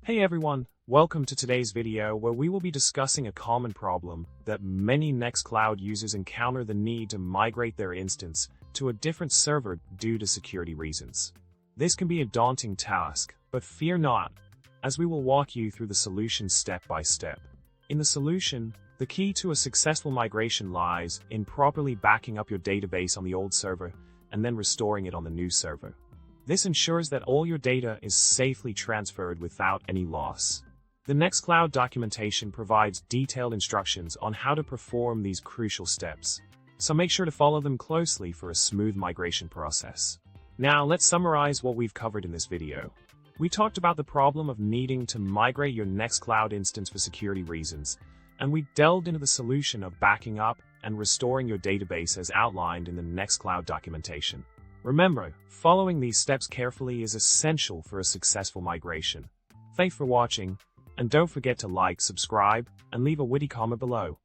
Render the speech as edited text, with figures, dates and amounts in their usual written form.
Hey everyone, welcome to today's video where we will be discussing a common problem that many Nextcloud users encounter: the need to migrate their instance to a different server due to security reasons. This can be a daunting task, but fear not, as we will walk you through the solution step by step. In the solution, the key to a successful migration lies in properly backing up your database on the old server and then restoring it on the new server. This ensures that all your data is safely transferred without any loss. The Nextcloud documentation provides detailed instructions on how to perform these crucial steps, so make sure to follow them closely for a smooth migration process. Now, let's summarize what we've covered in this video. We talked about the problem of needing to migrate your Nextcloud instance for security reasons, and we delved into the solution of backing up and restoring your database as outlined in the Nextcloud documentation. Remember, following these steps carefully is essential for a successful migration. Thanks for watching, and don't forget to like, subscribe, and leave a witty comment below.